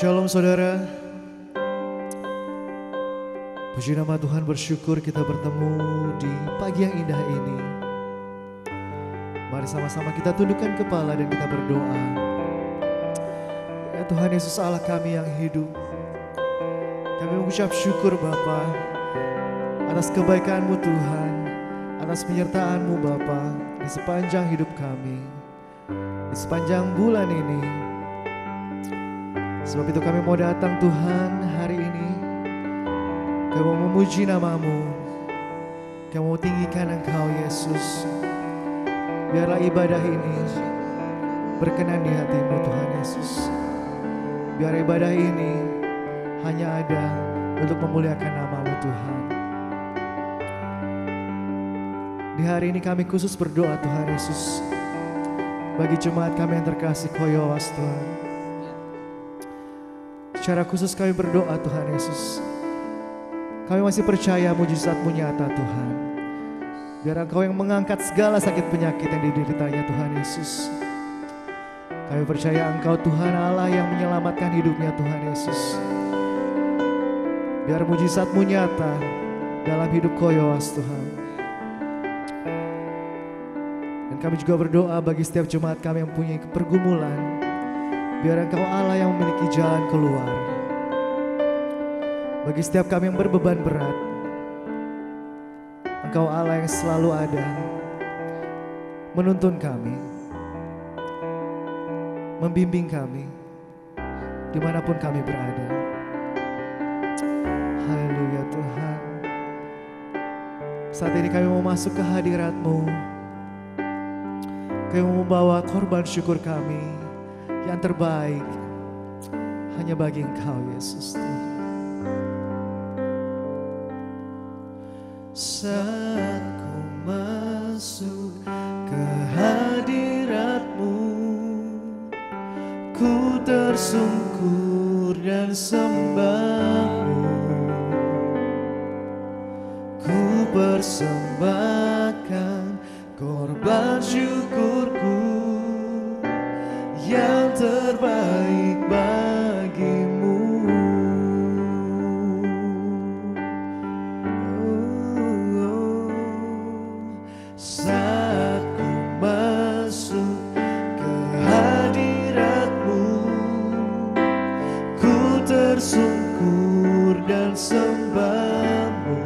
Shalom saudara. Puji nama Tuhan, bersyukur kita bertemu di pagi yang indah ini. Mari sama-sama kita tundukkan kepala dan kita berdoa. Ya Tuhan Yesus Allah kami yang hidup, kami mengucap syukur Bapa atas kebaikan-Mu Tuhan, atas penyertaan-Mu Bapa di sepanjang hidup kami, di sepanjang bulan ini. Sebab itu kami mau datang Tuhan hari ini, kami mau memuji nama-Mu, kami mau tinggikan Engkau Yesus. Biarlah ibadah ini berkenan di hati-Mu Tuhan Yesus. Biar ibadah ini hanya ada untuk memuliakan nama-Mu Tuhan. Di hari ini kami khusus berdoa Tuhan Yesus, bagi jemaat kami yang terkasih Koyowas Tuhan. Secara khusus kami berdoa Tuhan Yesus, kami masih percaya mujizat-Mu nyata Tuhan. Biar Engkau yang mengangkat segala sakit penyakit yang dideritanya Tuhan Yesus. Kami percaya Engkau Tuhan Allah yang menyelamatkan hidupnya Tuhan Yesus. Biar mujizat-Mu nyata dalam hidup Koyowas Tuhan. Dan kami juga berdoa bagi setiap jemaat kami yang punya pergumulan. Biar Engkau Allah yang memiliki jalan keluar. Bagi setiap kami yang berbeban berat, Engkau Allah yang selalu ada, menuntun kami, membimbing kami, dimanapun kami berada. Haleluya Tuhan. Saat ini kami mau masuk ke hadirat-Mu. Kami mau membawa korban syukur kami yang terbaik hanya bagi Engkau Yesus Tuhan. Saat ku masuk ke hadirat-Mu, ku tersungkur dan sembah-Mu. Ku persembahkan korban syukurku yang terbaik bagi-Mu. Saat ku masuk ke hadirat-Mu, ku tersungkur dan sembah-Mu.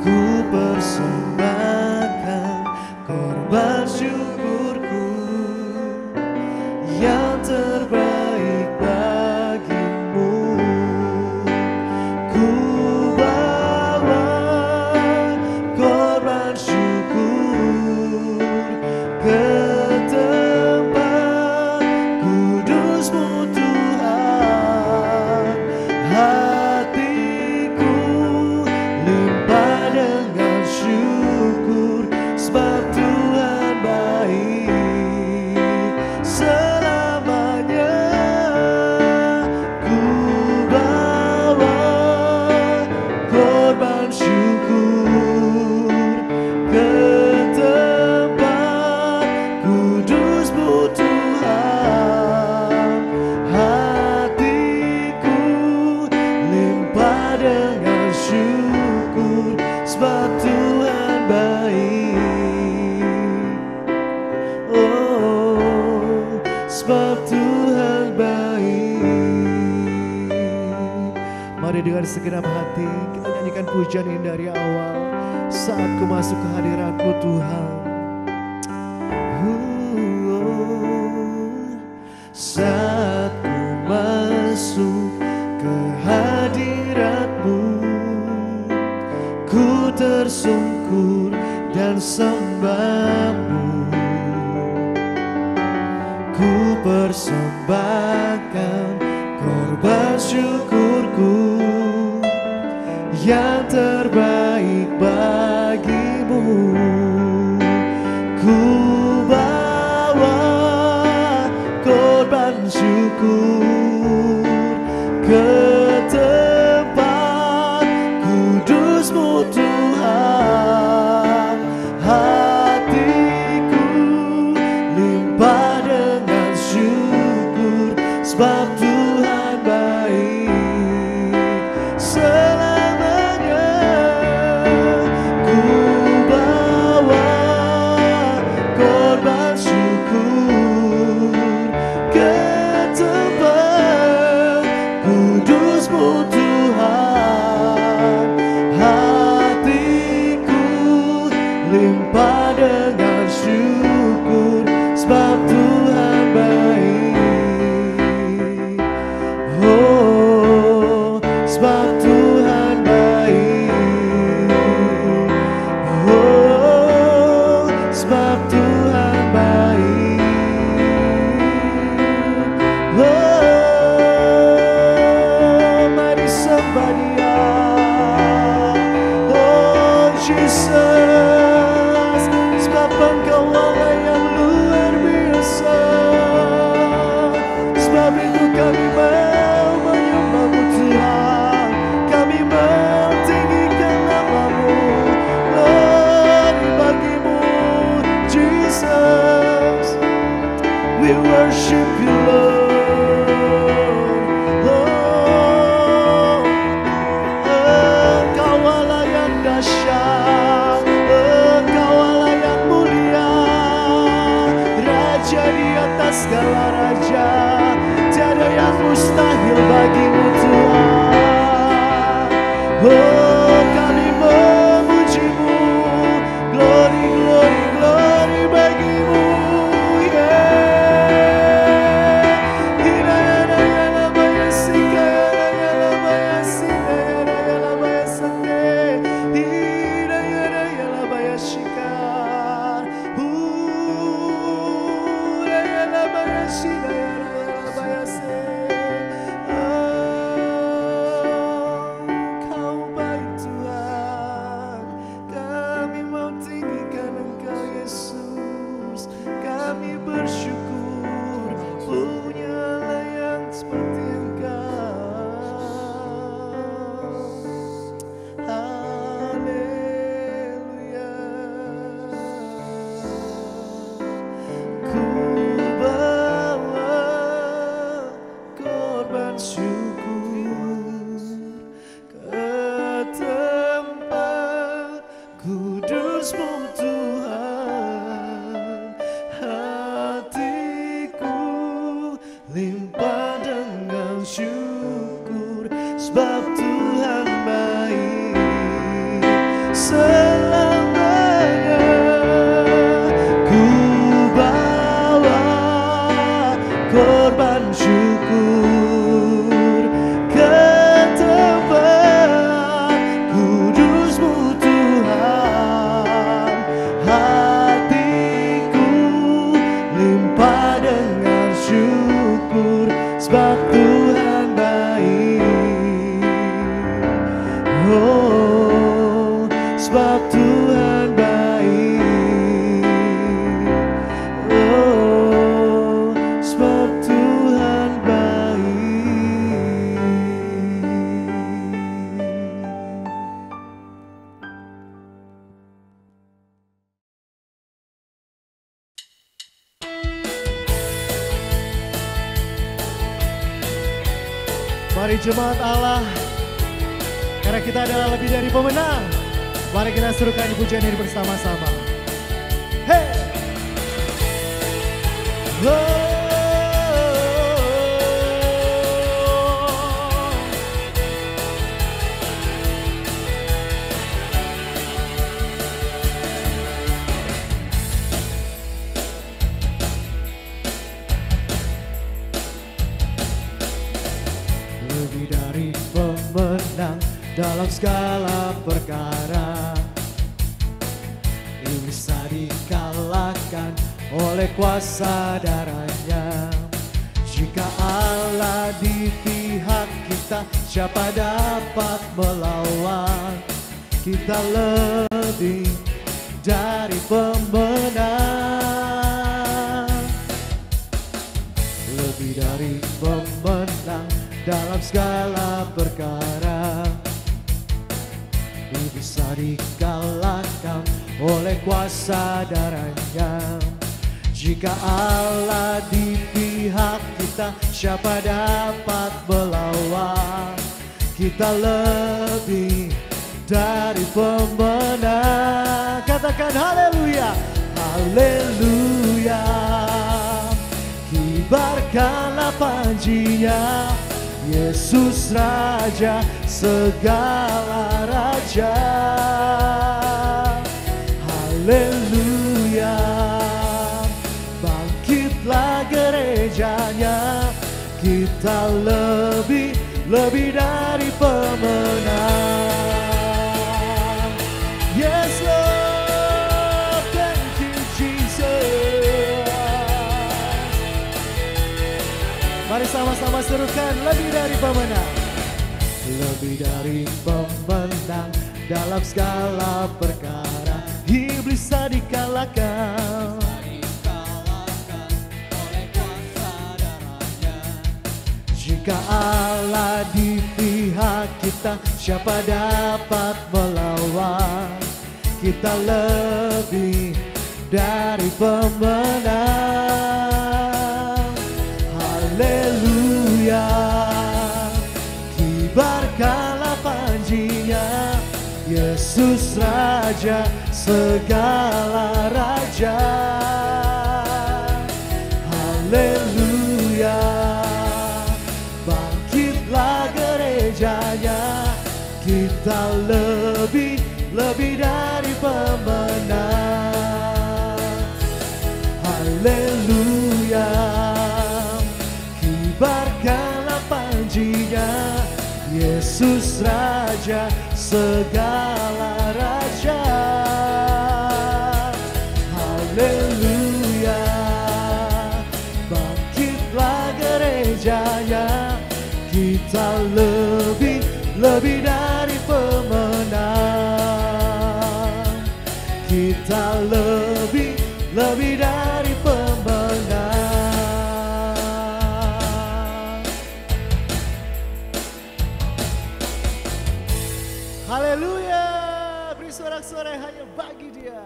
Ku persembahkan korban syukurku yang terbaik bagi-Mu. Ku bawa korban syukur ke tempat kudus-Mu Tuhan. Hatiku limpah dengan syukur, sebab Tuhan baik selamanya. Ku bawa korban syukur ke tempat kudus-Mu Tuhan. Hatiku limpah dengan syukur, sebab Tuhan baik. Oh, sebab Tuhan baik. Mari dengan segenap hati kita nyanyikan pujian ini dari awal. Saat ku masuk ke hadirat-Mu Tuhan. Saat ku masuk ke hadirat-Mu, ku tersungkur dan sembah-Mu. Ku persembahkan korban syukurku yang terbaik bagi-Mu. Jesus, sebab Engkau Allah yang luar biasa. Sebab itu kami mau menyembah-Mu Tuhan, kami mentinggikan nama-Mu. Glory bagi-Mu Jesus, we worship You Lord. Segala raja, tiada yang mustahil bagi-Mu Tuhan. Oh, kami memuji-Mu, glory, glory, glory bagi-Mu. Mari jemaat Allah, karena kita adalah lebih dari pemenang, mari kita serukan pujian ini bersama-sama. Hey! Lebih dari pemenang dalam segala perkara, bisa dikalahkan oleh kuasa darahnya. Jika Allah di pihak kita, siapa dapat melawan? Kita lebih dari pemenang, lebih dari pemenang dalam segala perkara, bisa dikalahkan oleh kuasa darahnya. Jika Allah di pihak kita, siapa dapat melawan? Kita lebih dari pemenang. Katakan haleluya, haleluya. Kibarkanlah panjinya, Yesus Raja segala raja. Haleluya. Bangkitlah gerejanya, kita lebih dari pemenang. Yes Lord, thank you Jesus. Mari sama-sama serukan, lebih dari pemenang. Lebih dari pemenang dalam segala perkara iblis bisa dikalahkan. Jika Allah di pihak kita, siapa dapat melawan? Kita lebih dari pemenang. Haleluya, kibarkanlah panjinya, Yesus Raja segala raja. Haleluya, bangkitlah gerejanya, kita lebih dari pemenang. Haleluya, kibarkanlah panjinya, Yesus Raja segala raja. Haleluya, bangkitlah gerejanya, kita lebih dari pemenang. Kita lebih dari pemenang. Haleluya, beri sorak-sorai hanya bagi Dia.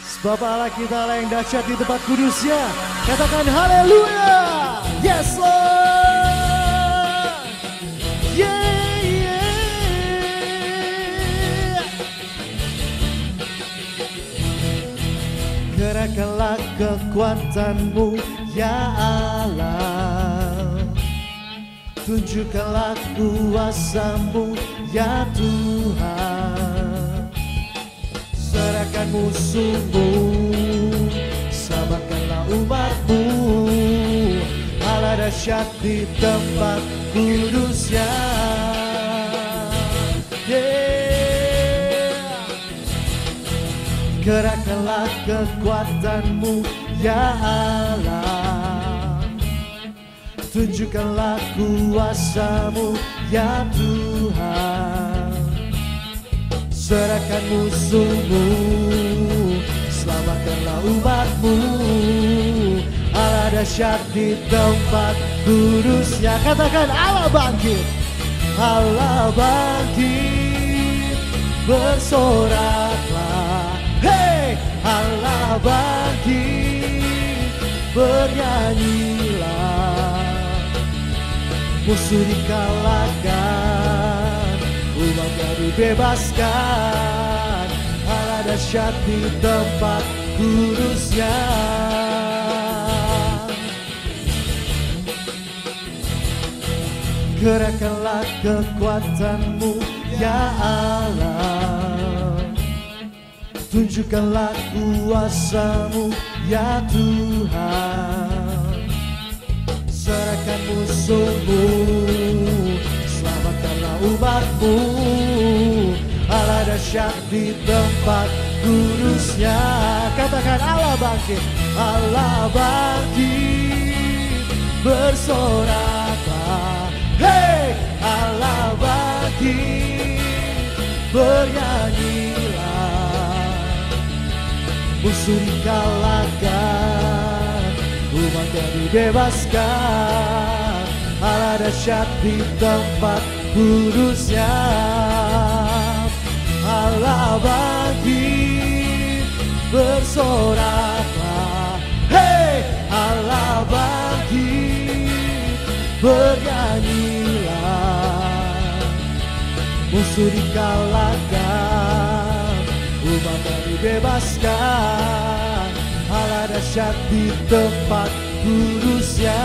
Sebab Allah kita Allah yang dahsyat di tempat kudusnya. Katakan haleluya. Yes Lord. Yeah, yeah. Gerakkanlah kekuatanmu ya Allah, tunjukkanlah kuasamu ya Tuhan. Serahkan musuhmu, sabarkanlah umatmu, Allah dahsyat di tempat kudusnya. Yeah. Gerakkanlah kekuatanmu ya Allah, tunjukkanlah kuasamu ya Tuhan. Serahkan musuhmu, selamatkanlah umatmu, Allah dahsyat di tempat kudusnya. Katakan Allah bangkit, Allah bangkit, bersoraklah. Hey, Allah bangkit, bernyanyilah. Musuh dikalahkan, umatnya dibebaskan, Allah dahsyat di tempat kudusnya. Gerakkanlah kekuatanmu ya Allah, tunjukkanlah kuasamu ya Tuhan. Serahkan musuhmu, selamatkanlah umatmu, Allah dahsyat di tempat kudusnya. Katakan Allah bangkit, Allah bangkit, bersoraklah. Hey, Allah bangkit, bernyanyilah. Musuh dikalahkan, umatnya dibebaskan, Allah dahsyat di tempat kudusnya. Allah bangkit, bersoraklah. Hey, Allah bangkit, bernyanyilah. Musuh dikalahkan, umatnya dibebaskan, Allah dahsyat di tempat kudusnya.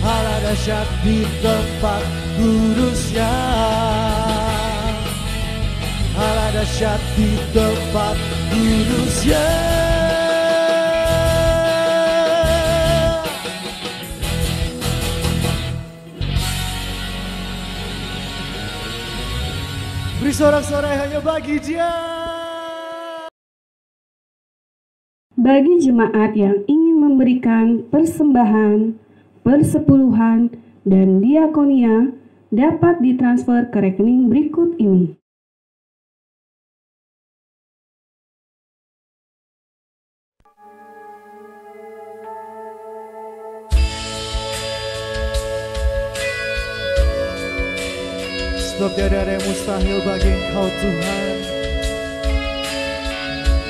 Allah dahsyat di tempat kudusnya. Allah dahsyat di tempat kudusnya. Beri sorak-sorai hanya bagi Dia. Bagi jemaat yang ingin memberikan persembahan, persepuluhan, dan diakonia dapat ditransfer ke rekening berikut ini. Sebab tiada ada yang mustahil bagi Engkau Tuhan.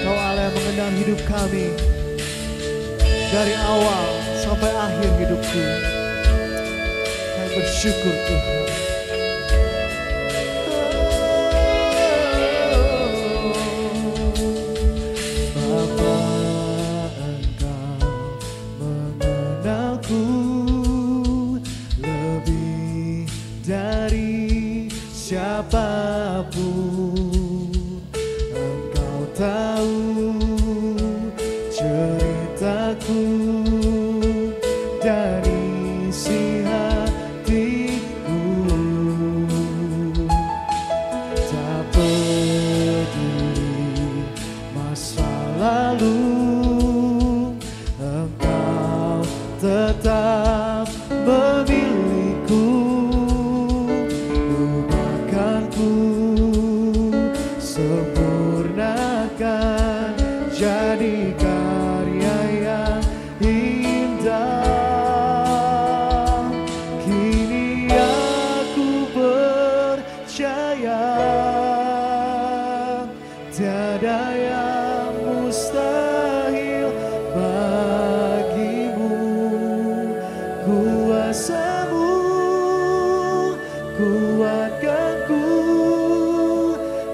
Kau Allah yang mengenal hidup kami dari awal sampai akhir hidupku. Kami bersyukur Tuhan. Bapa, Engkau mengenalku lebih dari siapapun. Engkau tahu ceritaku dan isi hatiku. Tak peduli masa lalu, Engkau tetap memilihku. Sempurnakan jadi karya yang indah. Kini aku percaya tiada yang mustahil bagimu. Kuasamu kuatkanku,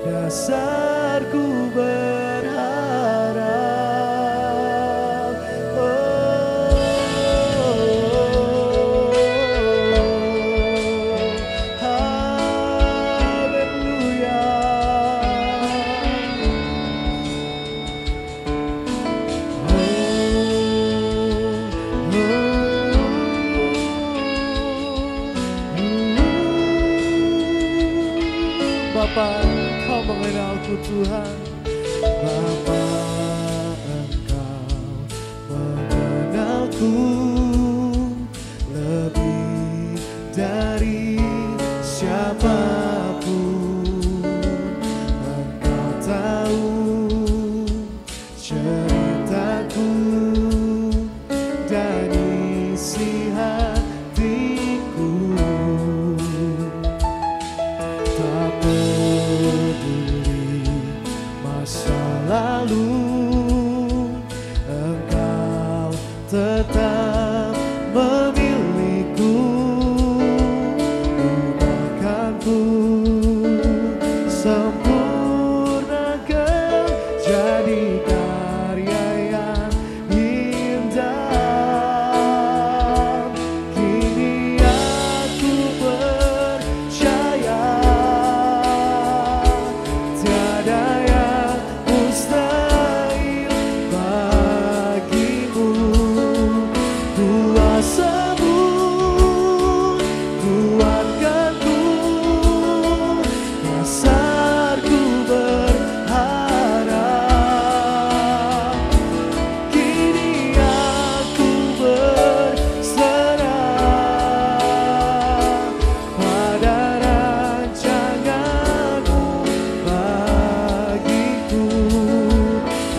dasarku berharap. Haleluya. Bapa, Kau mengenalku Tuhan. Bapa, Engkau mengenalku lebih dari siapapun. Engkau tahu ceritaku dan isi hatiku. Tak peduli masa lalu, Engkau tetap memilihku. Ubahkanku, sempurnakan jadi karya yang indah. Kini aku percaya tiada yang mustahil bagimu. Kuasamu kuatkanku, dasarku berharap. Kini aku berserah pada rancanganmu bagiku.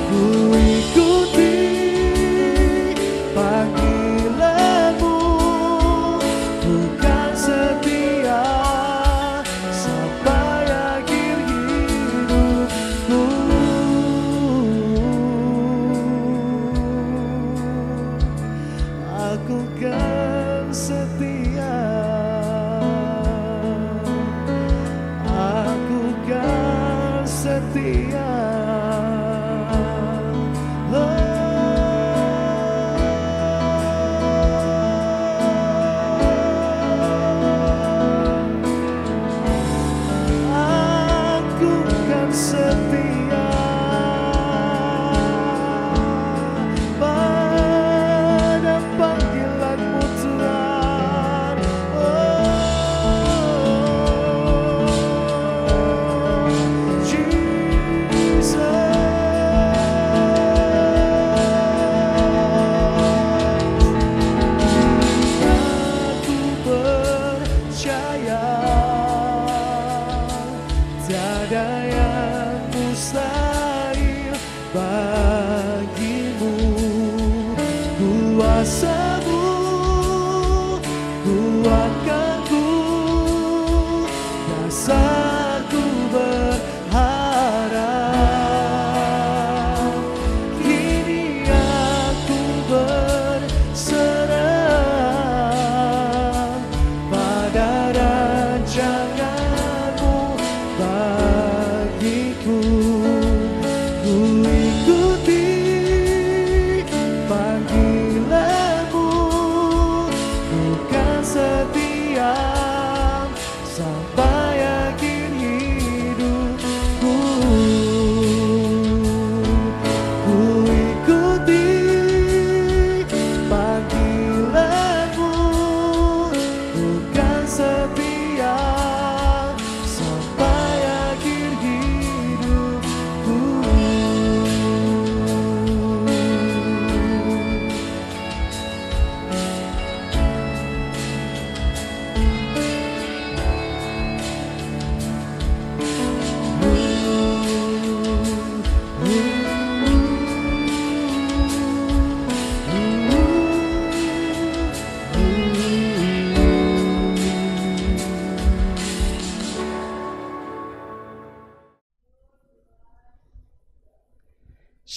Ku ikuti panggilanmu, bukan setia sampai akhir hidupku. Aku kan setia, aku kan setia. Aku kan setia pada panggilanmu Tuhan.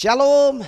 Shalom,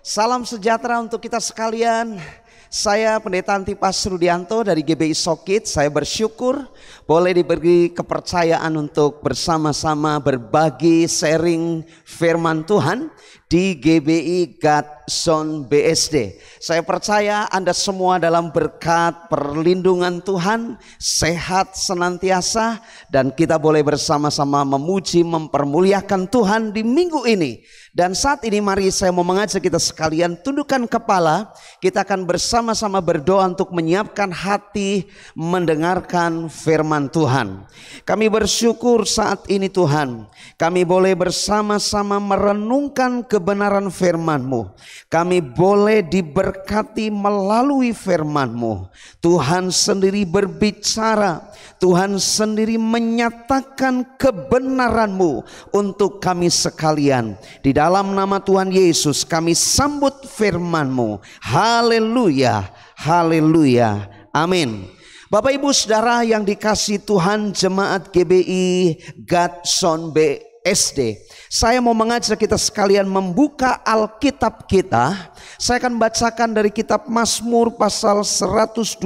salam sejahtera untuk kita sekalian. Saya Pendeta Antipas Rudianto dari GBI Sokit. Saya bersyukur boleh diberi kepercayaan untuk bersama-sama berbagi sharing firman Tuhan di GBI God Zone BSD. Saya percaya Anda semua dalam berkat perlindungan Tuhan, sehat senantiasa, dan kita boleh bersama-sama memuji mempermuliakan Tuhan di minggu ini. Dan saat ini mari saya mau mengajak kita sekalian tundukkan kepala. Kita akan bersama-sama berdoa untuk menyiapkan hati mendengarkan firman Tuhan. Kami bersyukur saat ini Tuhan, kami boleh bersama-sama merenungkan kebenaran firman-Mu. Kami boleh diberkati melalui firman-Mu. Tuhan sendiri berbicara, Tuhan sendiri menyatakan kebenaran-Mu untuk kami sekalian. Di dalam nama Tuhan Yesus kami sambut firman-Mu. Haleluya, haleluya, amin. Bapak Ibu Saudara yang dikasihi Tuhan, jemaat GBI God Zone BSD, saya mau mengajak kita sekalian membuka Alkitab kita. Saya akan bacakan dari kitab Mazmur pasal 128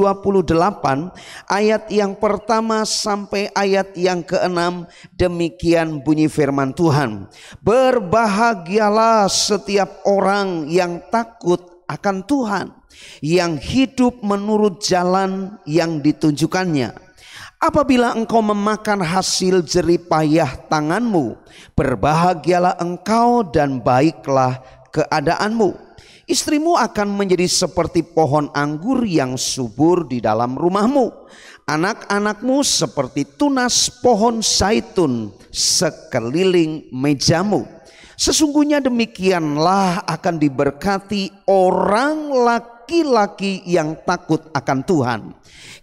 ayat yang pertama sampai ayat yang ke-6. Demikian bunyi firman Tuhan. Berbahagialah setiap orang yang takut akan Tuhan, yang hidup menurut jalan yang ditunjukkannya. Apabila engkau memakan hasil jerih payah tanganmu, berbahagialah engkau dan baiklah keadaanmu. Istrimu akan menjadi seperti pohon anggur yang subur di dalam rumahmu. Anak-anakmu seperti tunas pohon zaitun sekeliling mejamu. Sesungguhnya demikianlah akan diberkati orang laki-laki yang takut akan Tuhan.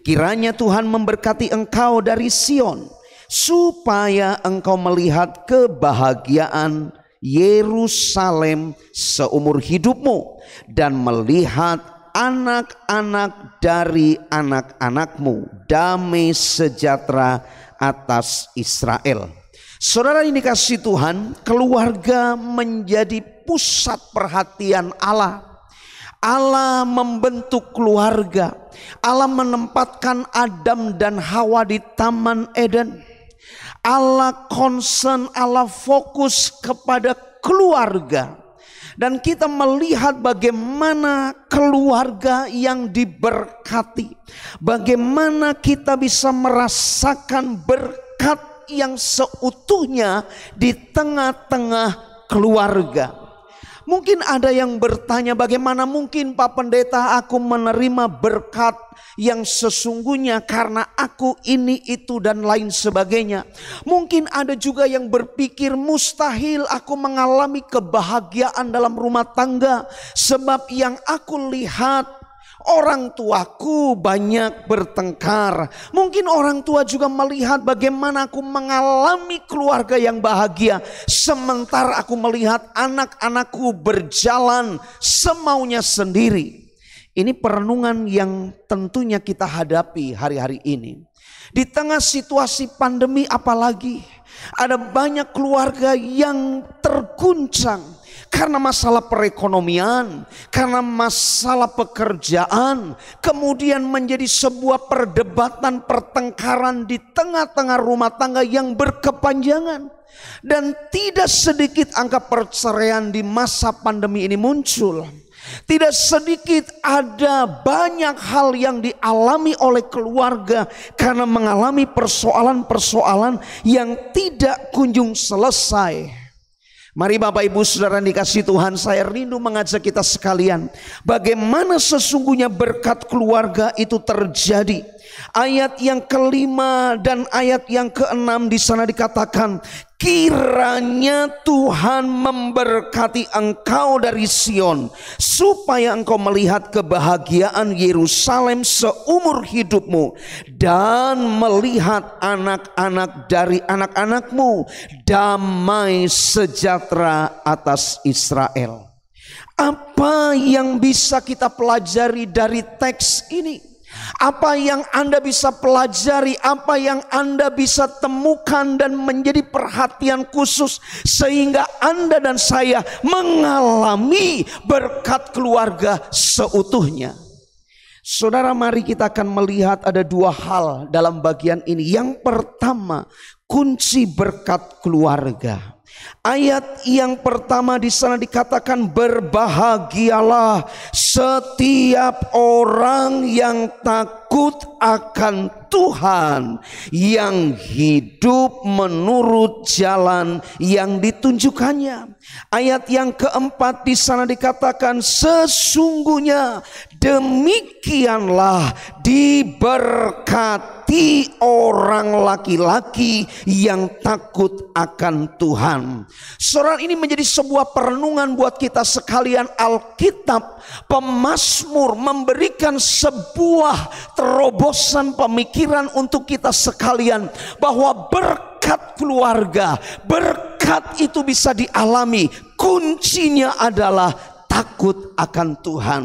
Kiranya Tuhan memberkati engkau dari Sion, supaya engkau melihat kebahagiaan Yerusalem seumur hidupmu, dan melihat anak-anak dari anak-anakmu, damai sejahtera atas Israel. Saudara ini dikasihi Tuhan, keluarga menjadi pusat perhatian Allah. Allah membentuk keluarga. Allah menempatkan Adam dan Hawa di Taman Eden. Allah concern, Allah fokus kepada keluarga. Dan kita melihat bagaimana keluarga yang diberkati. Bagaimana kita bisa merasakan berkat yang seutuhnya di tengah-tengah keluarga. Mungkin ada yang bertanya, bagaimana mungkin Pak Pendeta aku menerima berkat yang sesungguhnya karena aku ini itu dan lain sebagainya. Mungkin ada juga yang berpikir mustahil aku mengalami kebahagiaan dalam rumah tangga, sebab yang aku lihat orang tuaku banyak bertengkar. Mungkin orang tua juga melihat bagaimana aku mengalami keluarga yang bahagia, sementara aku melihat anak-anakku berjalan semaunya sendiri. Ini perenungan yang tentunya kita hadapi hari-hari ini. Di tengah situasi pandemi apalagi, ada banyak keluarga yang terguncang. Karena masalah perekonomian, karena masalah pekerjaan, kemudian menjadi sebuah perdebatan, pertengkaran di tengah-tengah rumah tangga yang berkepanjangan. Dan tidak sedikit angka perceraian di masa pandemi ini muncul. Tidak sedikit ada banyak hal yang dialami oleh keluarga karena mengalami persoalan-persoalan yang tidak kunjung selesai. Mari Bapak Ibu Saudara dikasihi Tuhan, saya rindu mengajak kita sekalian bagaimana sesungguhnya berkat keluarga itu terjadi. Ayat yang kelima dan ayat yang keenam di sana dikatakan, kiranya Tuhan memberkati engkau dari Sion, supaya engkau melihat kebahagiaan Yerusalem seumur hidupmu, dan melihat anak-anak dari anak-anakmu, damai sejahtera atas Israel. Apa yang bisa kita pelajari dari teks ini? Apa yang Anda bisa pelajari, apa yang Anda bisa temukan dan menjadi perhatian khusus sehingga Anda dan saya mengalami berkat keluarga seutuhnya. Saudara, mari kita akan melihat ada dua hal dalam bagian ini. Yang pertama, kunci berkat keluarga. Ayat yang pertama di sana dikatakan, berbahagialah setiap orang yang takut akan Tuhan, yang hidup menurut jalan yang ditunjukkannya. Ayat yang keempat di sana dikatakan, sesungguhnya demikianlah diberkati orang laki-laki yang takut akan Tuhan. Saudara, ini menjadi sebuah perenungan buat kita sekalian. Alkitab, pemazmur memberikan sebuah terobosan pemikiran untuk kita sekalian, bahwa berkat keluarga, berkat itu bisa dialami. Kuncinya adalah takut akan Tuhan.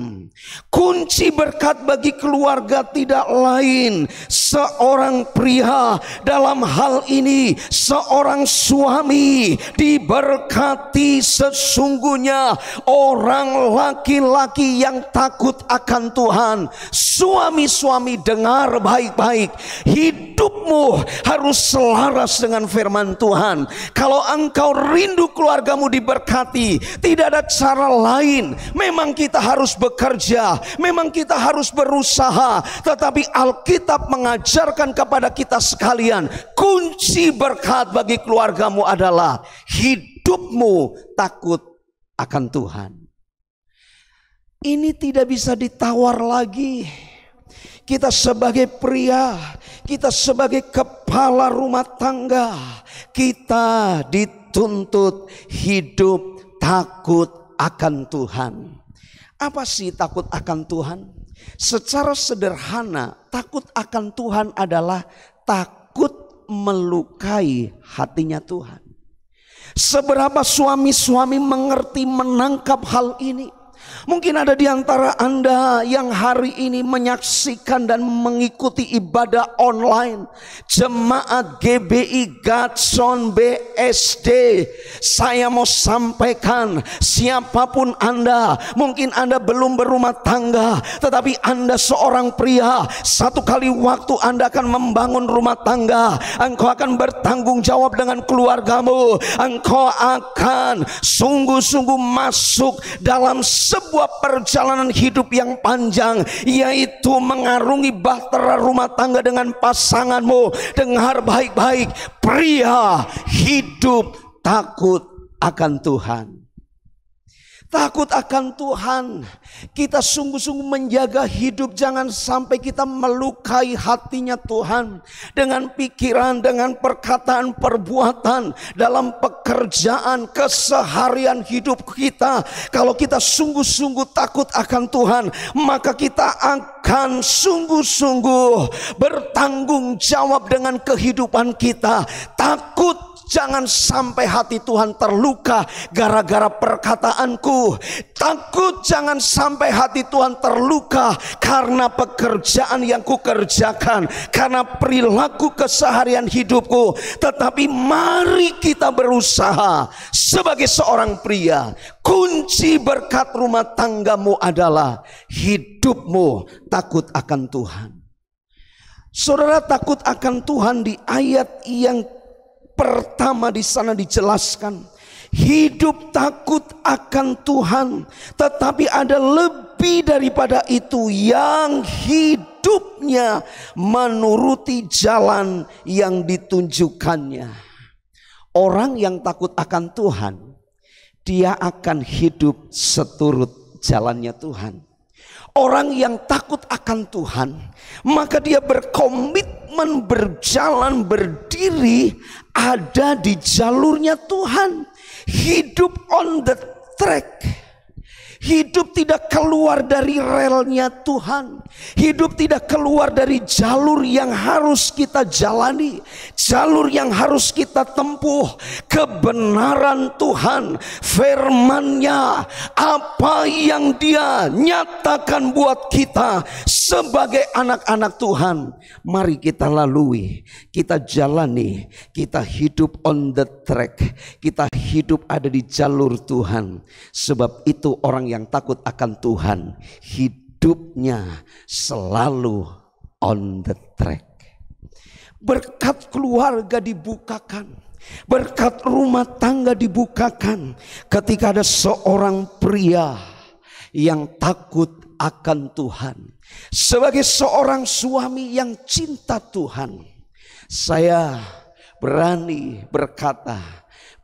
Kunci berkat bagi keluarga tidak lain, seorang pria, dalam hal ini seorang suami, diberkati sesungguhnya orang laki-laki yang takut akan Tuhan. Suami-suami, dengar baik-baik, hidupmu harus selaras dengan firman Tuhan. Kalau engkau rindu keluargamu diberkati, tidak ada cara lain. Memang kita harus bekerja, memang kita harus berusaha, tetapi Alkitab mengajarkan kepada kita sekalian, kunci berkat bagi keluargamu adalah hidupmu takut akan Tuhan. Ini tidak bisa ditawar lagi. Kita sebagai pria, kita sebagai kepala rumah tangga, kita dituntut hidup takut akan Tuhan. Apa sih takut akan Tuhan? Secara sederhana, takut akan Tuhan adalah takut melukai hatinya Tuhan. Seberapa suami-suami mengerti, menangkap hal ini? Mungkin ada di antara Anda yang hari ini menyaksikan dan mengikuti ibadah online Jemaat GBI Godson BSD. Saya mau sampaikan, siapapun Anda, mungkin Anda belum berumah tangga, tetapi Anda seorang pria, satu kali waktu Anda akan membangun rumah tangga, engkau akan bertanggung jawab dengan keluargamu. Engkau akan sungguh-sungguh masuk dalam sebuah perjalanan hidup yang panjang, yaitu mengarungi bahtera rumah tangga dengan pasanganmu. Dengar baik-baik, pria, hidup takut akan Tuhan. Takut akan Tuhan, kita sungguh-sungguh menjaga hidup, jangan sampai kita melukai hatinya Tuhan dengan pikiran, dengan perkataan, perbuatan, dalam pekerjaan, keseharian hidup kita. Kalau kita sungguh-sungguh takut akan Tuhan, maka kita akan sungguh-sungguh bertanggung jawab dengan kehidupan kita. Takut jangan sampai hati Tuhan terluka gara-gara perkataanku. Takut jangan sampai hati Tuhan terluka karena pekerjaan yang kukerjakan, karena perilaku keseharian hidupku. Tetapi mari kita berusaha sebagai seorang pria. Kunci berkat rumah tanggamu adalah hidupmu takut akan Tuhan. Saudara, takut akan Tuhan di ayat yang pertama di sana dijelaskan, hidup takut akan Tuhan, tetapi ada lebih daripada itu, yang hidupnya menuruti jalan yang ditunjukkannya. Orang yang takut akan Tuhan, dia akan hidup seturut jalannya Tuhan. Orang yang takut akan Tuhan, maka dia berkomitmen berjalan, berdiri, ada di jalurnya Tuhan. Hidup on the track. Hidup tidak keluar dari relnya Tuhan. Hidup tidak keluar dari jalur yang harus kita jalani, jalur yang harus kita tempuh. Kebenaran Tuhan, firman-Nya, apa yang Dia nyatakan buat kita, sebagai anak-anak Tuhan, mari kita lalui, kita jalani, kita hidup on the track, kita hidup ada di jalur Tuhan. Sebab itu orang yang takut akan Tuhan, hidupnya selalu on the track. Berkat keluarga dibukakan, berkat rumah tangga dibukakan ketika ada seorang pria yang takut akan Tuhan. Sebagai seorang suami yang cinta Tuhan, saya berani berkata,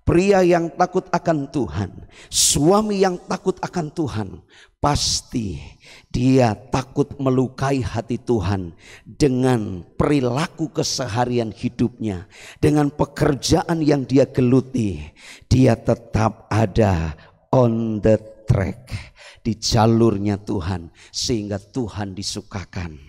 pria yang takut akan Tuhan, suami yang takut akan Tuhan, pasti dia takut melukai hati Tuhan dengan perilaku keseharian hidupnya, dengan pekerjaan yang dia geluti. Dia tetap ada on the track, di jalurnya Tuhan, sehingga Tuhan disukakan.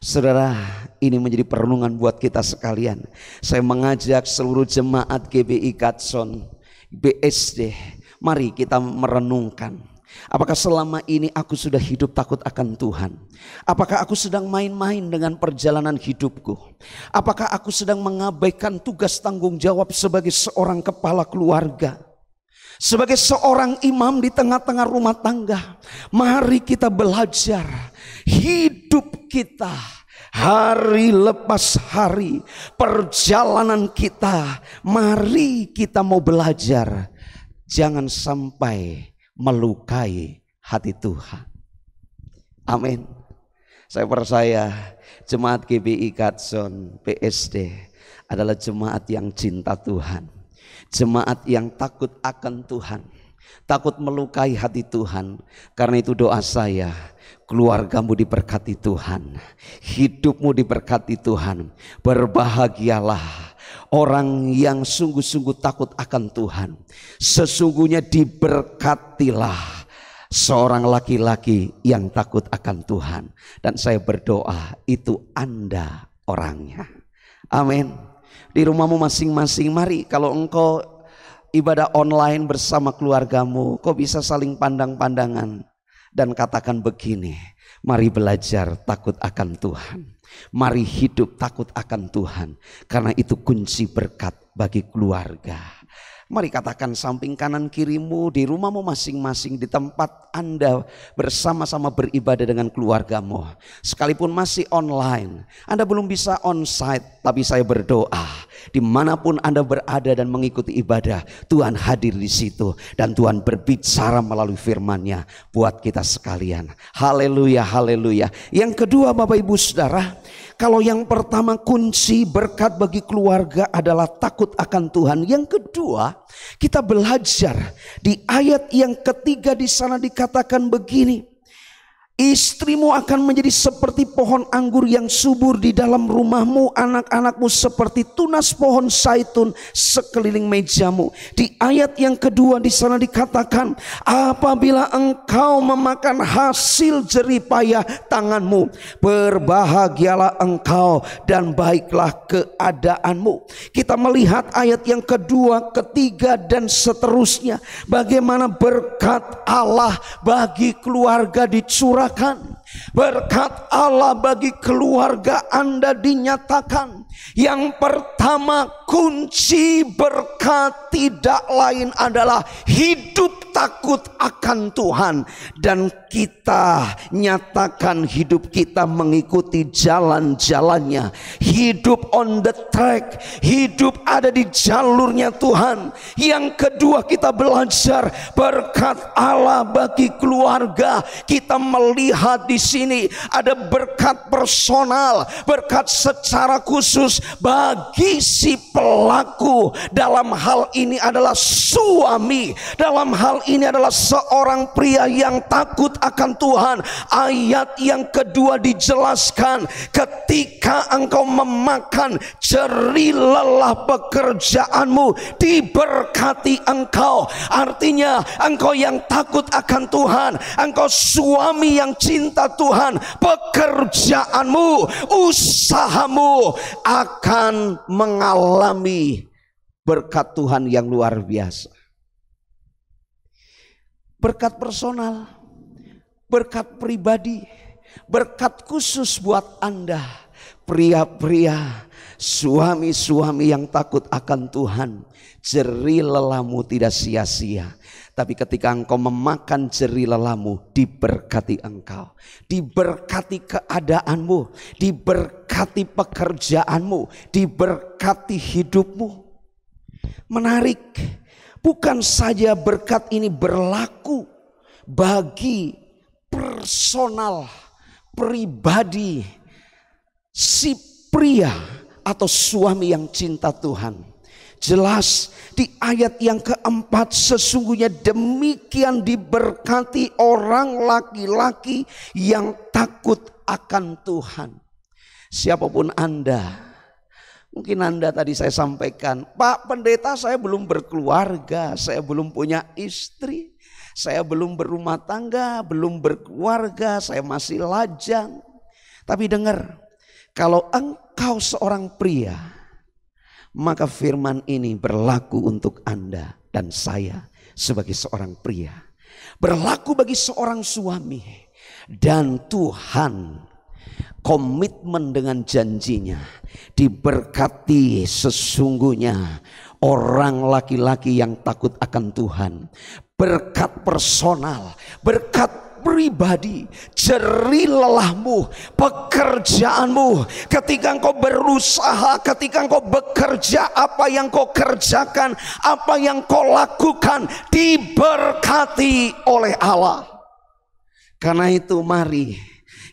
Saudara, ini menjadi perenungan buat kita sekalian. Saya mengajak seluruh jemaat GBI Katson, BSD, mari kita merenungkan. Apakah selama ini aku sudah hidup takut akan Tuhan? Apakah aku sedang main-main dengan perjalanan hidupku? Apakah aku sedang mengabaikan tugas tanggung jawab sebagai seorang kepala keluarga? Sebagai seorang imam di tengah-tengah rumah tangga, mari kita belajar hidup kita hari lepas hari, perjalanan kita. Mari kita mau belajar, jangan sampai melukai hati Tuhan. Amin. Saya percaya jemaat GBI Katson PSD adalah jemaat yang cinta Tuhan, jemaat yang takut akan Tuhan, takut melukai hati Tuhan. Karena itu doa saya, keluargamu diberkati Tuhan, hidupmu diberkati Tuhan. Berbahagialah orang yang sungguh-sungguh takut akan Tuhan. Sesungguhnya diberkatilah seorang laki-laki yang takut akan Tuhan. Dan saya berdoa itu Anda orangnya. Amin. Di rumahmu masing-masing, mari kalau engkau ibadah online bersama keluargamu, kau bisa saling pandang-pandangan dan katakan begini, mari belajar takut akan Tuhan, mari hidup takut akan Tuhan, karena itu kunci berkat bagi keluarga. Mari katakan samping kanan kirimu, di rumahmu masing-masing, di tempat Anda bersama-sama beribadah dengan keluargamu. Sekalipun masih online, Anda belum bisa onsite, tapi saya berdoa dimanapun Anda berada dan mengikuti ibadah, Tuhan hadir di situ dan Tuhan berbicara melalui firman-Nya buat kita sekalian. Haleluya, haleluya. Yang kedua, Bapak Ibu Saudara, kalau yang pertama kunci berkat bagi keluarga adalah takut akan Tuhan. Yang kedua, kita belajar di ayat yang ketiga di sana dikatakan begini, istrimu akan menjadi seperti pohon anggur yang subur di dalam rumahmu, anak-anakmu seperti tunas pohon zaitun sekeliling mejamu. Di ayat yang kedua di sana dikatakan, apabila engkau memakan hasil jerih payah tanganmu, berbahagialah engkau dan baiklah keadaanmu. Kita melihat ayat yang kedua, ketiga dan seterusnya, bagaimana berkat Allah bagi keluarga dicurahkan. Berkat Allah bagi keluarga Anda dinyatakan. Yang pertama, kunci berkat tidak lain adalah hidup takut akan Tuhan. Dan kita nyatakan hidup kita mengikuti jalan-jalannya, hidup on the track, hidup ada di jalurnya Tuhan. Yang kedua, kita belajar berkat Allah bagi keluarga. Kita melihat di sini ada berkat personal, berkat secara khusus bagi si pelaku. Dalam hal ini adalah suami, dalam hal ini adalah seorang pria yang takut akan Tuhan. Ayat yang kedua dijelaskan, ketika engkau memakan jerih lelah pekerjaanmu, diberkati engkau. Artinya engkau yang takut akan Tuhan, engkau suami yang cinta Tuhan, pekerjaanmu, usahamu akan mengalami berkat Tuhan yang luar biasa. Berkat personal, berkat pribadi, berkat khusus buat Anda, pria-pria, suami-suami yang takut akan Tuhan. Jerih lelahmu tidak sia-sia. Tapi ketika engkau memakan jerih lelahmu, diberkati engkau. Diberkati keadaanmu, diberkati pekerjaanmu, diberkati hidupmu. Menarik, bukan saja berkat ini berlaku bagi personal, pribadi, si pria atau suami yang cinta Tuhan. Jelas di ayat yang keempat, sesungguhnya demikian diberkati orang laki-laki yang takut akan Tuhan. Siapapun Anda, mungkin Anda tadi saya sampaikan, Pak Pendeta, saya belum berkeluarga, saya belum punya istri, saya belum berumah tangga, belum berkeluarga, saya masih lajang. Tapi dengar, kalau engkau seorang pria, maka firman ini berlaku untuk Anda dan saya sebagai seorang pria. Berlaku bagi seorang suami. Dan Tuhan komitmen dengan janjinya. Diberkati sesungguhnya orang laki-laki yang takut akan Tuhan. Berkat personal, berkat pribadi, jerih lelahmu, pekerjaanmu, ketika engkau berusaha, ketika engkau bekerja, apa yang kau kerjakan, apa yang kau lakukan, diberkati oleh Allah. Karena itu mari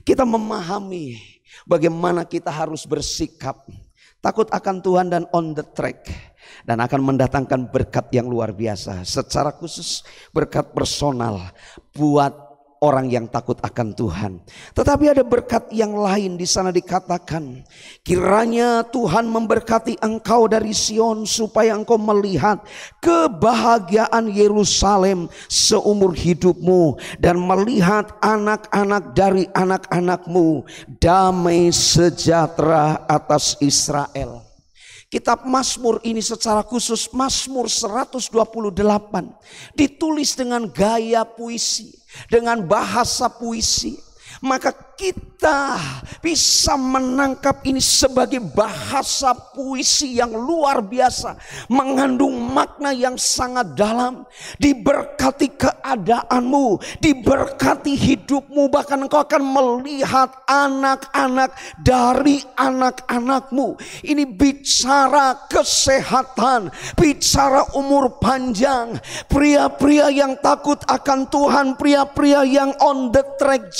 kita memahami bagaimana kita harus bersikap takut akan Tuhan dan on the track, dan akan mendatangkan berkat yang luar biasa. Secara khusus berkat personal buat orang yang takut akan Tuhan. Tetapi ada berkat yang lain. Di sana dikatakan, kiranya Tuhan memberkati engkau dari Sion, supaya engkau melihat kebahagiaan Yerusalem seumur hidupmu, dan melihat anak-anak dari anak-anakmu, damai sejahtera atas Israel. Kitab Mazmur ini secara khusus Mazmur 128 ditulis dengan gaya puisi, dengan bahasa puisi. Maka kita bisa menangkap ini sebagai bahasa puisi yang luar biasa, mengandung makna yang sangat dalam. Diberkati keadaanmu, diberkati hidupmu, bahkan engkau akan melihat anak-anak dari anak-anakmu. Ini bicara kesehatan, bicara umur panjang. Pria-pria yang takut akan Tuhan, pria-pria yang on the track,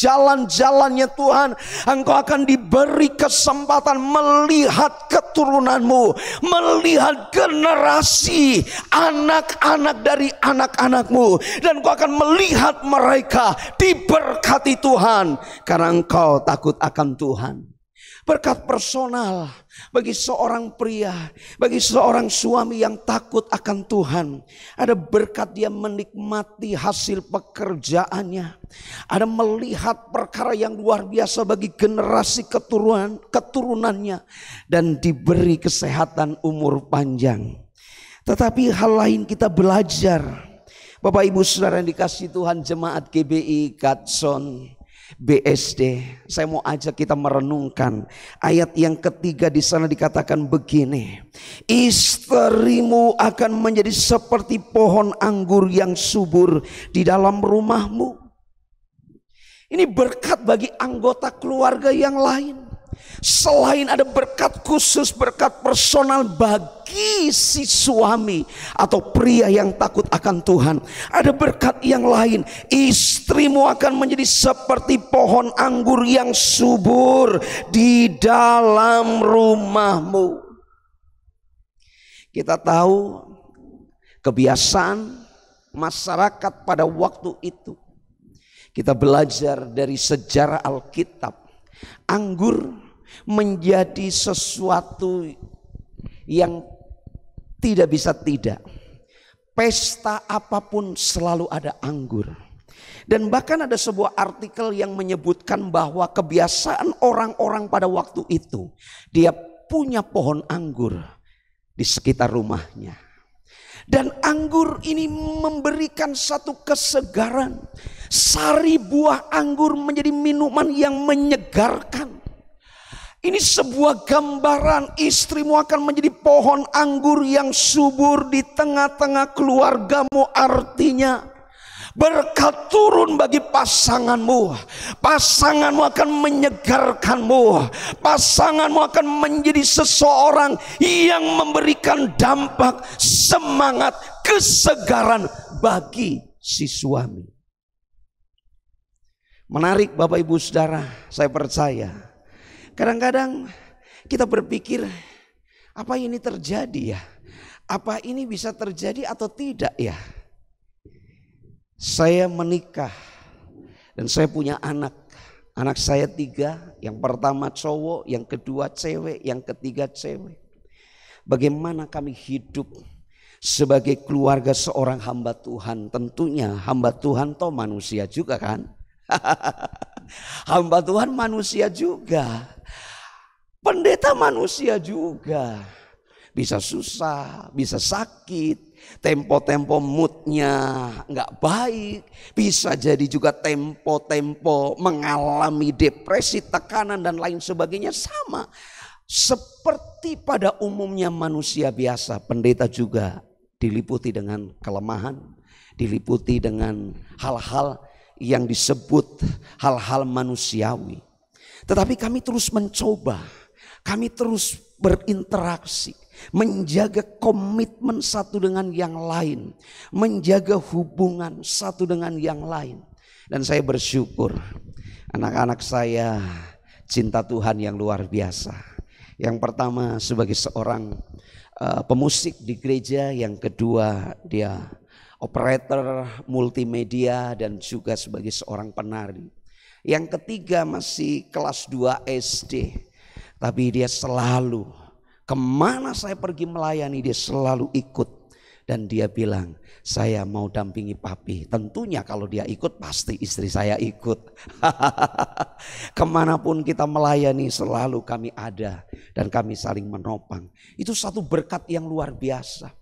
jalannya Tuhan, engkau akan diberi kesempatan melihat keturunanmu, melihat generasi anak-anak dari anak-anakmu, dan engkau akan melihat mereka diberkati Tuhan karena engkau takut akan Tuhan. Berkat personal bagi seorang pria, bagi seorang suami yang takut akan Tuhan. Ada berkat dia menikmati hasil pekerjaannya. Ada melihat perkara yang luar biasa bagi generasi keturunannya. Dan diberi kesehatan umur panjang. Tetapi hal lain kita belajar. Bapak Ibu Saudara yang dikasihi Tuhan, jemaat GBI Gatson BSD, saya mau ajak kita merenungkan ayat yang ketiga. Di sana dikatakan begini, istrimu akan menjadi seperti pohon anggur yang subur di dalam rumahmu. Ini berkat bagi anggota keluarga yang lain. Selain ada berkat khusus, berkat personal bagi si suami atau pria yang takut akan Tuhan, ada berkat yang lain. Istrimu akan menjadi seperti pohon anggur yang subur di dalam rumahmu. Kita tahu kebiasaan masyarakat pada waktu itu. Kita belajar dari sejarah Alkitab, anggur menjadi sesuatu yang tidak bisa tidak. Pesta apapun selalu ada anggur. Dan bahkan ada sebuah artikel yang menyebutkan bahwa kebiasaan orang-orang pada waktu itu, dia punya pohon anggur di sekitar rumahnya. Dan anggur ini memberikan satu kesegaran. Sari buah anggur menjadi minuman yang menyegarkan. Ini sebuah gambaran istrimu akan menjadi pohon anggur yang subur di tengah-tengah keluargamu. Artinya berkat turun bagi pasanganmu. Pasanganmu akan menyegarkanmu. Pasanganmu akan menjadi seseorang yang memberikan dampak, semangat, kesegaran bagi si suami. Menarik Bapak Ibu Saudara, saya percaya kadang-kadang kita berpikir, apa ini terjadi ya? Apa ini bisa terjadi atau tidak ya? Saya menikah dan saya punya anak. Anak saya 3, yang pertama cowok, yang kedua cewek, yang ketiga cewek. Bagaimana kami hidup sebagai keluarga seorang hamba Tuhan? Tentunya hamba Tuhan toh manusia juga kan? Hamba Tuhan manusia juga. Pendeta manusia juga. Bisa susah, bisa sakit. Tempo-tempo moodnya nggak baik. Bisa jadi juga tempo-tempo mengalami depresi, tekanan dan lain sebagainya. Sama seperti pada umumnya manusia biasa. Pendeta juga diliputi dengan kelemahan. Diliputi dengan hal-hal yang disebut hal-hal manusiawi. Tetapi kami terus mencoba. Kami terus berinteraksi, menjaga komitmen satu dengan yang lain, menjaga hubungan satu dengan yang lain. Dan saya bersyukur anak-anak saya cinta Tuhan yang luar biasa. Yang pertama sebagai seorang pemusik di gereja, yang kedua dia operator multimedia dan juga sebagai seorang penari. Yang ketiga masih kelas 2 SD. Tapi dia selalu, kemana saya pergi melayani dia selalu ikut. Dan dia bilang, saya mau dampingi papi. Tentunya kalau dia ikut pasti istri saya ikut. Kemanapun kita melayani selalu kami ada. Dan kami saling menopang. Itu satu berkat yang luar biasa.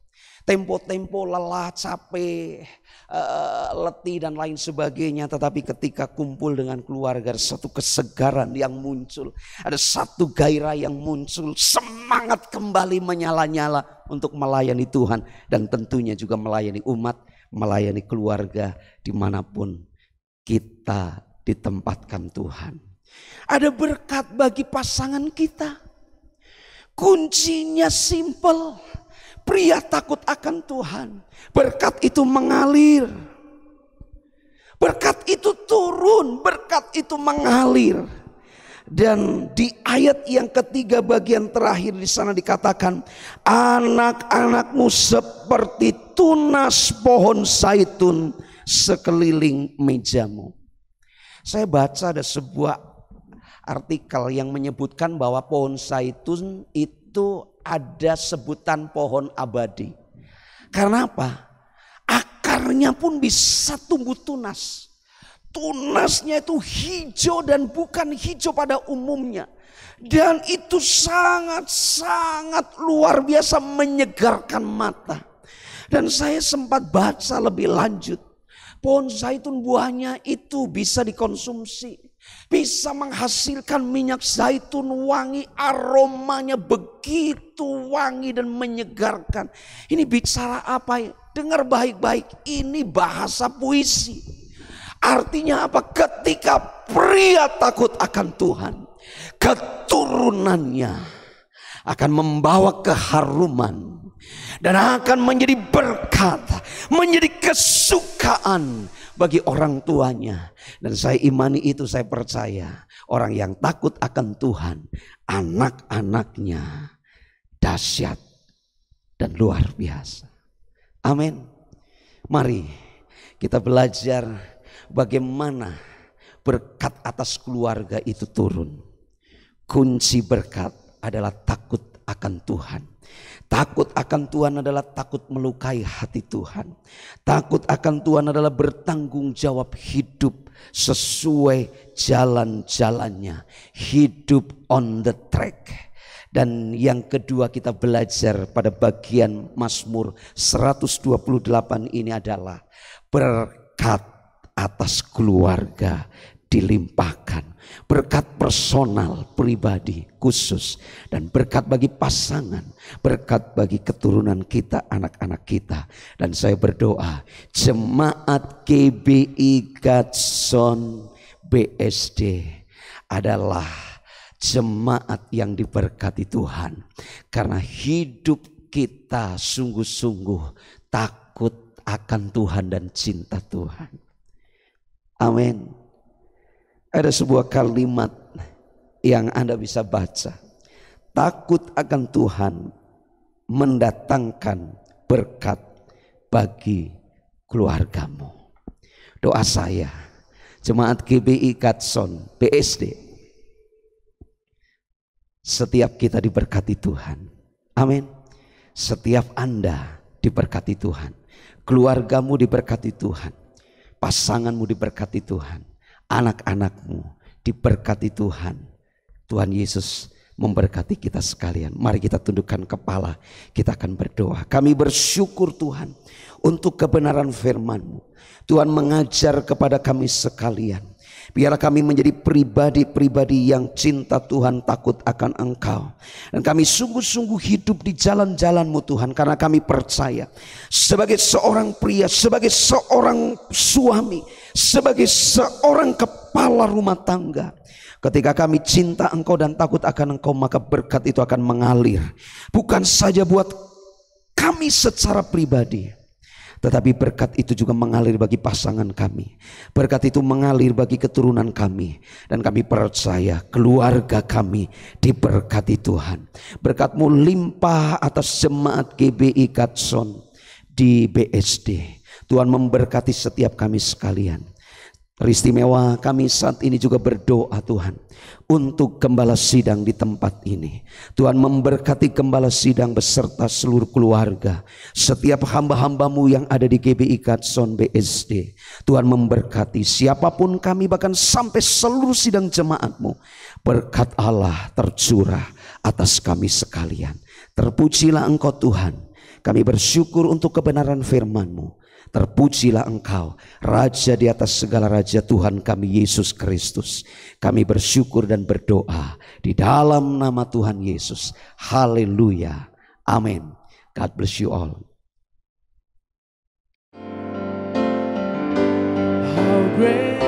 Tempo-tempo lelah, capek, letih dan lain sebagainya. Tetapi ketika kumpul dengan keluarga, ada satu kesegaran yang muncul. Ada satu gairah yang muncul. Semangat kembali menyala-nyala untuk melayani Tuhan. Dan tentunya juga melayani umat, melayani keluarga dimanapun kita ditempatkan Tuhan. Ada berkat bagi pasangan kita. Kuncinya simple. Pria takut akan Tuhan. Berkat itu mengalir. Berkat itu turun. Berkat itu mengalir. Dan di ayat yang ketiga bagian terakhir di sana dikatakan, anak-anakmu seperti tunas pohon zaitun sekeliling mejamu. Saya baca ada sebuah artikel yang menyebutkan bahwa pohon zaitun itu ada sebutan pohon abadi. Karena apa? Akarnya pun bisa tumbuh tunas. Tunasnya itu hijau dan bukan hijau pada umumnya. Dan itu sangat-sangat luar biasa menyegarkan mata. Dan saya sempat baca lebih lanjut. Pohon zaitun buahnya itu bisa dikonsumsi. Bisa menghasilkan minyak zaitun wangi, aromanya begitu wangi dan menyegarkan. Ini bicara apa ya? Dengar baik-baik, ini bahasa puisi. Artinya apa? Ketika pria takut akan Tuhan, keturunannya akan membawa keharuman. Dan akan menjadi berkat, menjadi kesukaan bagi orang tuanya. Dan saya imani itu, saya percaya orang yang takut akan Tuhan, anak-anaknya dahsyat dan luar biasa. Amin. Mari kita belajar bagaimana berkat atas keluarga itu turun. Kunci berkat adalah takut akan Tuhan. Takut akan Tuhan adalah takut melukai hati Tuhan. Takut akan Tuhan adalah bertanggung jawab hidup sesuai jalan-jalannya. Hidup on the track. Dan yang kedua kita belajar pada bagian Mazmur 128 ini adalah berkat atas keluarga dilimpahkan. Berkat personal, pribadi, khusus. Dan berkat bagi pasangan. Berkat bagi keturunan kita, anak-anak kita. Dan saya berdoa, jemaat GBI Gadson BSD adalah jemaat yang diberkati Tuhan. Karena hidup kita sungguh-sungguh takut akan Tuhan dan cinta Tuhan. Amin. Ada sebuah kalimat yang Anda bisa baca. Takut akan Tuhan mendatangkan berkat bagi keluargamu. Doa saya, jemaat GBI Gadson BSD, setiap kita diberkati Tuhan. Amin. Setiap Anda diberkati Tuhan. Keluargamu diberkati Tuhan. Pasanganmu diberkati Tuhan. Anak-anakmu diberkati Tuhan. Tuhan Yesus memberkati kita sekalian. Mari kita tundukkan kepala, kita akan berdoa. Kami bersyukur Tuhan untuk kebenaran firman-Mu. Tuhan mengajar kepada kami sekalian. Biarlah kami menjadi pribadi-pribadi yang cinta Tuhan, takut akan Engkau. Dan kami sungguh-sungguh hidup di jalan-jalan-Mu Tuhan. Karena kami percaya sebagai seorang pria, sebagai seorang suami, sebagai seorang kepala rumah tangga, ketika kami cinta Engkau dan takut akan Engkau, maka berkat itu akan mengalir. Bukan saja buat kami secara pribadi, tetapi berkat itu juga mengalir bagi pasangan kami. Berkat itu mengalir bagi keturunan kami. Dan kami percaya keluarga kami diberkati Tuhan. Berkat-Mu limpah atas jemaat GBI Gadson di BSD. Tuhan memberkati setiap kami sekalian. Teristimewa kami saat ini juga berdoa Tuhan untuk gembala sidang di tempat ini. Tuhan memberkati gembala sidang beserta seluruh keluarga. Setiap hamba-hamba-Mu yang ada di GBI Gadson BSD. Tuhan memberkati siapapun kami, bahkan sampai seluruh sidang jemaat-Mu. Berkat Allah tercurah atas kami sekalian. Terpujilah Engkau Tuhan. Kami bersyukur untuk kebenaran firman-Mu. Terpujilah Engkau, Raja di atas segala raja, Tuhan kami Yesus Kristus. Kami bersyukur dan berdoa di dalam nama Tuhan Yesus. Haleluya. Amin. God bless you all. How great